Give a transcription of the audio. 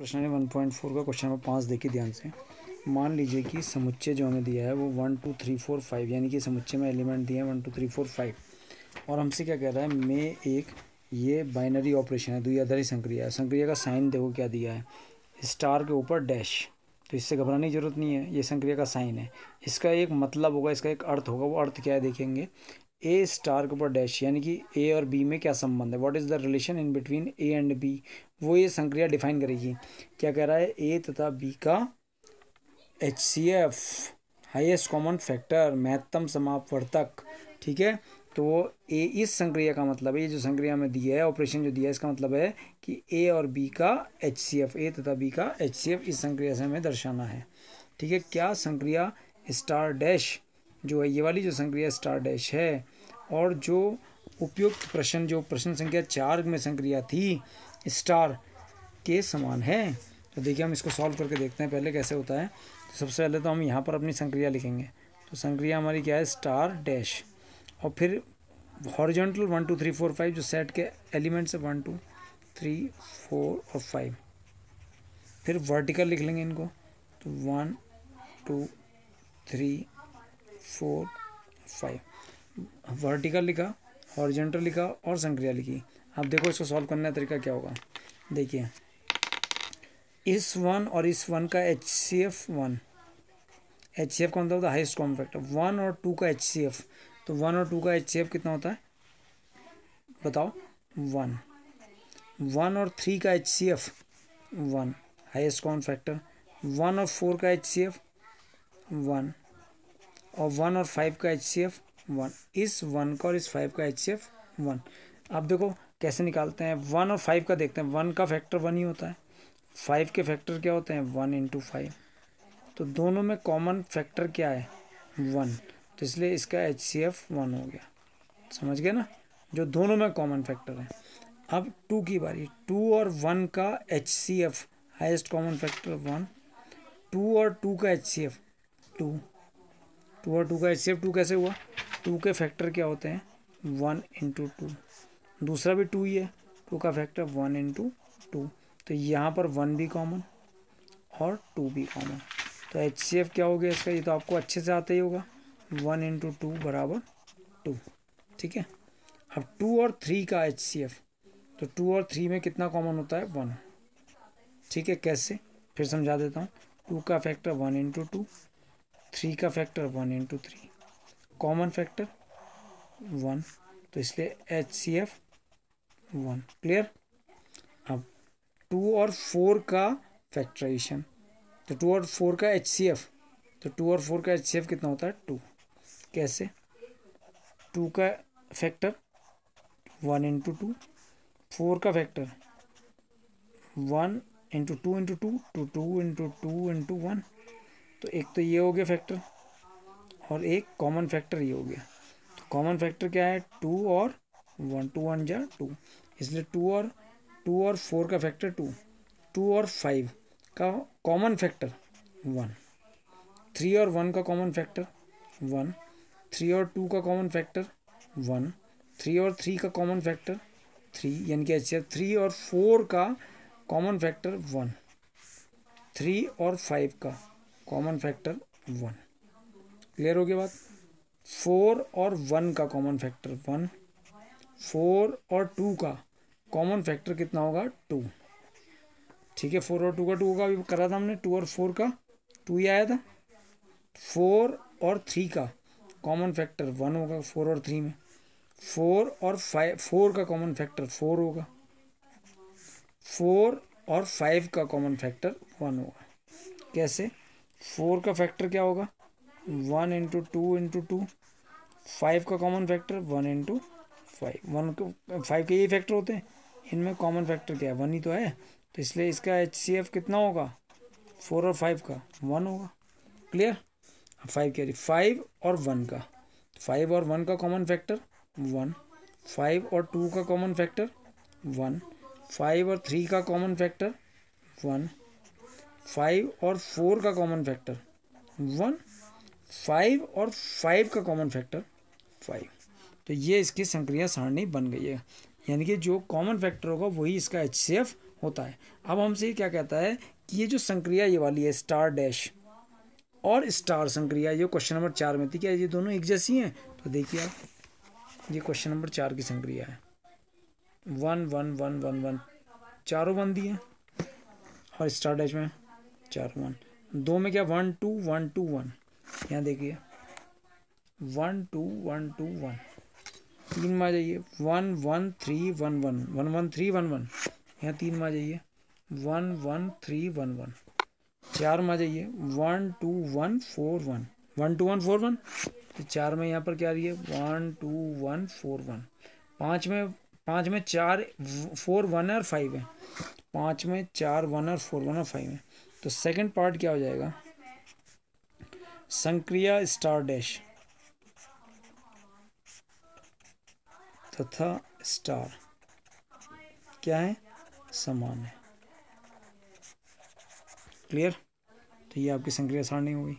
प्रश्न है 1.4 का क्वेश्चन नंबर 5 देखिए ध्यान से। मान लीजिए कि समुच्चय जो हमें दिया है वो 1 2 3 4 5 यानी कि समुच्चय में एलिमेंट दिए हैं 1 2 3 4 5 और हमसे क्या कह रहा है में एक ये बाइनरी ऑपरेशन है, द्विआधारी संक्रिया है। संक्रिया का साइन देखो क्या दिया है, स्टार के ऊपर डैश। तो इससे घबराने की जरूरत नहीं है, ये संक्रिया का साइन है। इसका एक मतलब होगा, इसका एक अर्थ होगा। वो अर्थ क्या है देखेंगे। ए स्टार के ऊपर डैश यानी कि ए और बी में क्या संबंध है, what is the relation in between A and B, वो ये संक्रिया डिफाइन करेगी। क्या कह रहा है, ए तथा बी का HCF हाईएस्ट कॉमन फैक्टर महत्तम समापवर्तक, ठीक है। तो ए इस संक्रिया का मतलब है, ये जो संक्रिया में दिया है ऑपरेशन जो दिया है इसका मतलब है कि ए और बी का HCF, ए तथा बी का HCF इस संक्रिया से हमें दर्शाना है, ठीक है। क्या संक्रिया स्टार डैश जो है, ये वाली जो संक्रिया स्टार डैश है और जो उपयुक्त प्रश्न जो प्रश्न संख्या 4 में संक्रिया थी स्टार के समान है। तो देखिए हम इसको सॉल्व करके देखते हैं पहले कैसे होता है। तो सबसे पहले तो हम यहाँ पर अपनी संक्रिया लिखेंगे। तो संक्रिया हमारी क्या है, स्टार डैश, और फिर हॉरिजॉन्टल 1 2 3 4 5 जो सेट के एलिमेंट्स है 1 2 3 4 और 5। फिर वर्टिकल लिख लेंगे इनको, तो 1 2 3 4 5 वर्टिकल लिखा, हॉरिजॉन्टल लिखा और संक्रिया लिखी। अब देखो इसको सॉल्व करने का तरीका क्या होगा। देखिए इस 1 और इस 1 का HCF 1, HCF कौन सा होता है, हाईएस्ट कॉमन फैक्टर। 1 और 2 का HCF, तो 1 और 2 का HCF कितना होता है बताओ, 1। 1 और 3 का HCF 1 हाईएस्ट कॉमन फैक्टर। 1 और 4 का HCF 1 और 1 और 5 का HCF 1। इस 1 का और इस 5 का HCF 1। अब देखो कैसे निकालते हैं। 1 और 5 का देखते हैं, 1 का फैक्टर 1 ही होता है, 5 के फैक्टर क्या होते हैं 1 इंटू 5। तो दोनों में कॉमन फैक्टर क्या है 1, तो इसलिए इसका HCF 1 हो गया। समझ गए ना, जो दोनों में कॉमन फैक्टर है। अब 2 की बारी, 2 और 1 का HCF हाईएस्ट कॉमन फैक्टर 1, 2 और 2 का HCF 2, 2 और 2 का HCF 2 कैसे हुआ, 2 के फैक्टर क्या होते हैं 1 इंटू 2, दूसरा भी 2 ही है, 2 का फैक्टर 1 इंटू 2। तो यहाँ पर 1 भी कॉमन और 2 भी कॉमन, तो HCF क्या हो गया इसका, ये तो आपको अच्छे से आता ही होगा, 1 इंटू 2 बराबर 2, ठीक है। अब 2 और 3 का HCF, तो 2 और 3 में कितना कॉमन होता है 1, ठीक है। कैसे, फिर समझा देता हूँ। 2 का फैक्टर 1 इंटू 2, 3 का फैक्टर 1 इंटू 3, कॉमन फैक्टर 1, तो इसलिए HCF 1। क्लियर। अब 2 और 4 का फैक्टराइजेशन, तो 2 और 4 का HCF, तो 2 और 4 का HCF कितना होता है 2। कैसे, 2 का फैक्टर 1 इंटू 2, 4 का factor 1 into 2 into 2, 2 into 2 into 1। तो एक तो ये हो गया फैक्टर और एक कॉमन फैक्टर ये हो गया। तो कॉमन फैक्टर क्या है 2 और 1, 2 1 जा 2, इसलिए 2 और 4 का फैक्टर 2, 2 और 5 का कॉमन फैक्टर 1, 3 और 1 का कॉमन फैक्टर 1, 3 और 2 का कॉमन फैक्टर 1, 3 और 3 का कॉमन फैक्टर 3, यानी कि HCF 3 और 4 का कॉमन फैक्टर 1, 3 और 5 का कॉमन फैक्टर 1। क्लियर हो गया बात। 4 और 1 का कॉमन फैक्टर 1, 4 और 2 का कॉमन फैक्टर कितना होगा 2, ठीक है। 4 और 2 का 2 का भी करा था हमने, 2 और 4 का 2 ही आया था। 4 और 3 का कॉमन फैक्टर 1 होगा 4 और 3 में, 4 और 5, 4 का कॉमन फैक्टर 4 होगा, 4 और 5 का कॉमन फैक्टर 1 होगा। कैसे, 4 का फैक्टर क्या होगा 1 इंटू 2 इंटू 2, 5 का कॉमन फैक्टर 1 इंटू 5, 1 को 5 के ये फैक्टर होते हैं, इनमें कॉमन फैक्टर क्या है 1 ही तो है, तो इसलिए इसका HCF कितना होगा 4 और 5 का 1 होगा। क्लियर। 5 कह रही 5 और 1 का, 5 और 1 का कॉमन फैक्टर 1, 5 और 2 का कॉमन फैक्टर 1, 5 और 3 का कॉमन फैक्टर 1, 5 और 4 का कॉमन फैक्टर 1, 5 और 5 का कॉमन फैक्टर 5। तो ये इसकी संक्रिया सारणी बन गई है, यानी कि जो कॉमन फैक्टर होगा वही इसका HCF होता है। अब हमसे ये क्या कहता है कि ये जो संक्रिया ये वाली है स्टार डैश और स्टार संक्रिया जो क्वेश्चन नंबर 4 में थी, क्या ये दोनों एक जैसी हैं? तो देखिए आप, ये क्वेश्चन नंबर 4 की संक्रिया है, 1 1 1 1 1, चारों 1 दिए और स्टार डैश में 4 1, 2 में क्या 1 2 1 2 1, यहाँ देखिए 1 2 1 2 1, 3 में आ जाइए 1 1 3 1 1 1 1 3 1 1, यहाँ 3 में आ जाइए 1 1 3 1 1, 4 में आ जाइए 1 2 1 4 1 1 2 1 4 1, तो 4 में यहाँ पर क्या आ रही है 1 2 1 4 1, 5 में 4 4 1 है और 5 है, 5 में 4 1 और 4 1 और 5 है, तो सेकंड पार्ट क्या हो जाएगा, संक्रिया स्टार डैश तथा स्टार क्या है, समान है। क्लियर? तो ये आपकी संक्रिया सारणी हो गई।